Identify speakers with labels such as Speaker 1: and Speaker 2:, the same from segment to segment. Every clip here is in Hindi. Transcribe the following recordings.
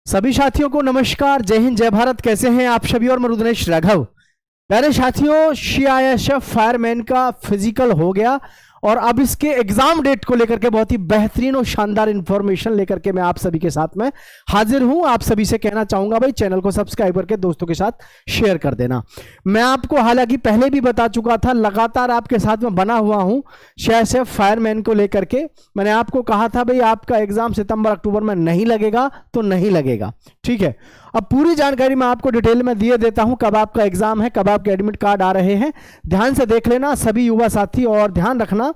Speaker 1: सभी साथियों को नमस्कार, जय हिंद, जय भारत। कैसे हैं आप सभी? और मैं रुद्रेश राघव। प्यारे साथियों, सीआईएसएफ फायरमैन का फिजिकल हो गया और अब इसके एग्जाम डेट को लेकर के बहुत ही बेहतरीन और शानदार इंफॉर्मेशन लेकर के मैं आप सभी के साथ में हाजिर हूं। आप सभी से कहना चाहूंगा भाई चैनल को सब्सक्राइब करके दोस्तों के साथ शेयर कर देना। मैं आपको हालांकि पहले भी बता चुका था, लगातार आपके साथ में बना हुआ हूं सीआईएसएफ फायरमैन को लेकर के। मैंने आपको कहा था भाई आपका एग्जाम सितंबर अक्टूबर में नहीं लगेगा तो नहीं लगेगा, ठीक है। अब पूरी जानकारी मैं आपको डिटेल में दिए देता हूं, कब आपका एग्जाम है, कब आपके एडमिट कार्ड आ रहे हैं। ध्यान से देख लेना सभी युवा साथी, और ध्यान रखना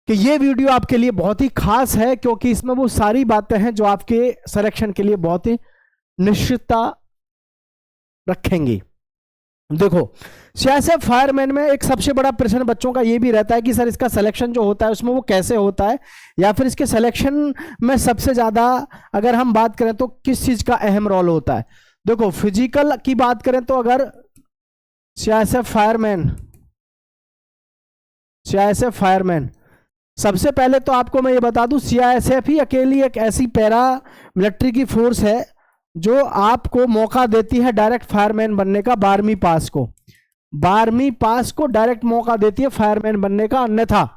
Speaker 1: कि ये वीडियो आपके लिए बहुत ही खास है, क्योंकि इसमें वो सारी बातें हैं जो आपके सिलेक्शन के लिए बहुत ही निश्चितता रखेंगी। देखो, सीआईएसएफ फायरमैन में एक सबसे बड़ा प्रश्न बच्चों का ये भी रहता है कि सर इसका सिलेक्शन जो होता है उसमें वो कैसे होता है, या फिर इसके सिलेक्शन में सबसे ज़्यादा अगर हम बात करें तो किस चीज़ का अहम रोल होता है। देखो, फिजिकल की बात करें तो अगर सीआईएसएफ फायरमैन सबसे पहले तो आपको मैं ये बता दूं, सीआईएसएफ ही अकेली एक ऐसी पैरा मिलिट्री की फोर्स है जो आपको मौका देती है डायरेक्ट फायरमैन बनने का। 12वीं पास को डायरेक्ट मौका देती है फायरमैन बनने का। अन्यथा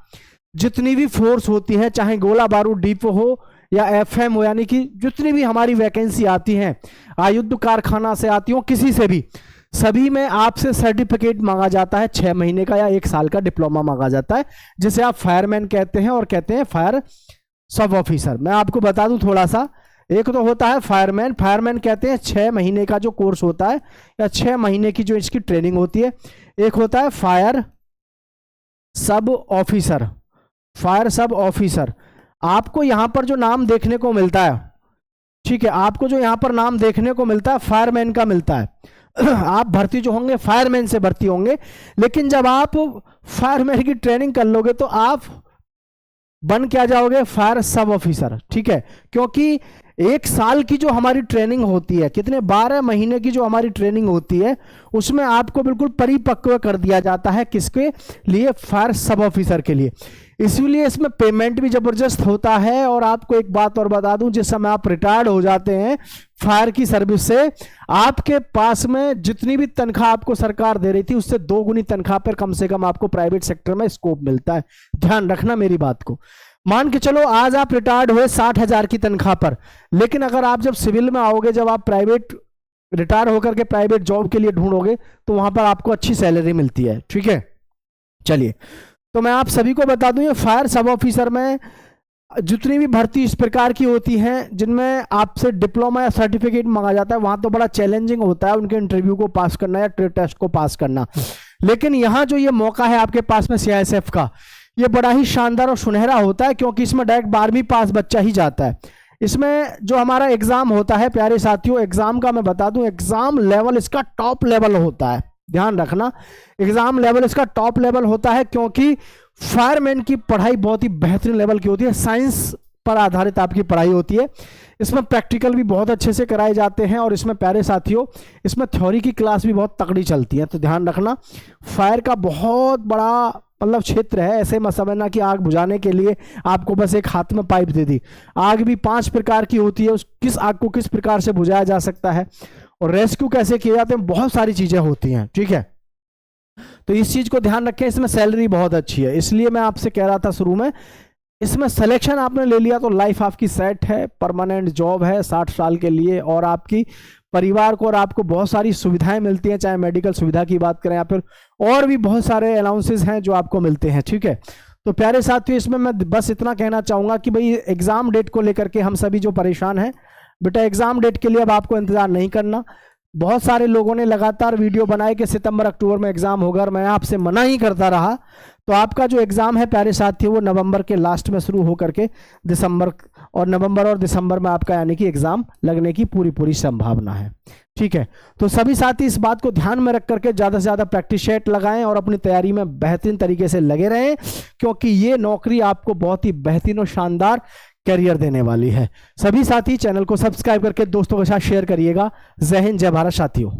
Speaker 1: जितनी भी फोर्स होती है, चाहे गोला बारूद डिपो हो या एफएम हो, यानी कि जितनी भी हमारी वैकेंसी आती हैं, आयुध कारखाना से आती हो, किसी से भी, सभी में आपसे सर्टिफिकेट मांगा जाता है। 6 महीने का या 1 साल का डिप्लोमा मांगा जाता है, जिसे आप फायरमैन कहते हैं और कहते हैं फायर सब ऑफिसर। मैं आपको बता दूं थोड़ा सा, एक तो होता है फायरमैन कहते हैं 6 महीने का जो कोर्स होता है या 6 महीने की जो इसकी ट्रेनिंग होती है। एक होता है फायर सब ऑफिसर। आपको यहां पर जो नाम देखने को मिलता है, ठीक है, आपको जो यहां पर नाम देखने को मिलता है फायरमैन का मिलता है। आप भर्ती जो होंगे फायरमैन से भर्ती होंगे, लेकिन जब आप फायरमैन की ट्रेनिंग कर लोगे तो आप बन क्या जाओगे? फायर सब ऑफिसर, ठीक है। क्योंकि 1 साल की जो हमारी ट्रेनिंग होती है, 12 महीने की जो हमारी ट्रेनिंग होती है, उसमें आपको बिल्कुल परिपक्व कर दिया जाता है। किसके लिए? फायर सब ऑफिसर के लिए। इसीलिए इसमें पेमेंट भी जबरदस्त होता है। और आपको एक बात और बता दूं, जिस समय आप रिटायर्ड हो जाते हैं फायर की सर्विस से, आपके पास में जितनी भी तनख्वाह आपको सरकार दे रही थी उससे 2 गुनी तनख्वाह पर कम से कम आपको प्राइवेट सेक्टर में स्कोप मिलता है। ध्यान रखना मेरी बात को। मान के चलो आज आप रिटायर्ड हुए 60,000 की तनख्वाह पर, लेकिन अगर आप जब सिविल में आओगे, जब आप प्राइवेट रिटायर होकर के प्राइवेट जॉब के लिए ढूंढोगे, तो वहां पर आपको अच्छी सैलरी मिलती है, ठीक है। चलिए, तो मैं आप सभी को बता दूं, ये फायर सब ऑफिसर में जितनी भी भर्ती इस प्रकार की होती हैं जिनमें आपसे डिप्लोमा या सर्टिफिकेट मांगा जाता है, वहां तो बड़ा चैलेंजिंग होता है उनके इंटरव्यू को पास करना या ट्रेड टेस्ट को पास करना। लेकिन यहां जो ये मौका है आपके पास में सीआईएसएफ का, ये बड़ा ही शानदार और सुनहरा होता है, क्योंकि इसमें डायरेक्ट 12वीं पास बच्चा ही जाता है। इसमें जो हमारा एग्जाम होता है प्यारे साथियों, एग्जाम का मैं बता दूं, एग्जाम लेवल इसका टॉप लेवल होता है। ध्यान रखना, एग्जाम लेवल इसका टॉप लेवल होता है, क्योंकि फायरमैन की पढ़ाई बहुत ही बेहतरीन लेवल की होती है। साइंस पर आधारित आपकी पढ़ाई होती है। इसमें प्रैक्टिकल भी बहुत अच्छे से कराए जाते हैं, और इसमें प्यारे साथियों इसमें थ्योरी की क्लास भी बहुत तगड़ी चलती है। तो ध्यान रखना, फायर का बहुत बड़ा मतलब क्षेत्र है। ऐसे मत समझना कि आग बुझाने के लिए आपको बस एक हाथ में पाइप दे दी। आग भी 5 प्रकार की होती है, उस किस आग को किस प्रकार से बुझाया जा सकता है और रेस्क्यू कैसे किए जाते हैं, बहुत सारी चीजें होती हैं, ठीक है। तो इस चीज को ध्यान रखें। इसमें सैलरी बहुत अच्छी है, इसलिए मैं आपसे कह रहा था शुरू में, इसमें सिलेक्शन आपने ले लिया तो लाइफ आपकी सेट है, परमानेंट जॉब है 60 साल के लिए, और आपकी परिवार को और आपको बहुत सारी सुविधाएं मिलती हैं, चाहे मेडिकल सुविधा की बात करें या फिर और भी बहुत सारे अलाउंसेस हैं जो आपको मिलते हैं, ठीक है। तो प्यारे साथियों, इसमें मैं बस इतना कहना चाहूंगा कि भाई एग्जाम डेट को लेकर के हम सभी जो परेशान हैं, बेटा एग्जाम डेट के लिए अब आपको इंतजार नहीं करना। बहुत सारे लोगों ने लगातार वीडियो बनाए कि सितंबर अक्टूबर में एग्जाम होगा, और मैं आपसे मना ही करता रहा। तो आपका जो एग्जाम है प्यारे साथियों, वो नवंबर के लास्ट में शुरू होकर के नवंबर और दिसंबर में आपका यानी कि एग्जाम लगने की पूरी संभावना है, ठीक है। तो सभी साथी इस बात को ध्यान में रख करके ज्यादा से ज्यादा प्रैक्टिस सेट लगाएं और अपनी तैयारी में बेहतरीन तरीके से लगे रहें, क्योंकि ये नौकरी आपको बहुत ही बेहतरीन और शानदार करियर देने वाली है। सभी साथी चैनल को सब्सक्राइब करके दोस्तों के साथ शेयर करिएगा। जय हिंद, जय भारत साथियों।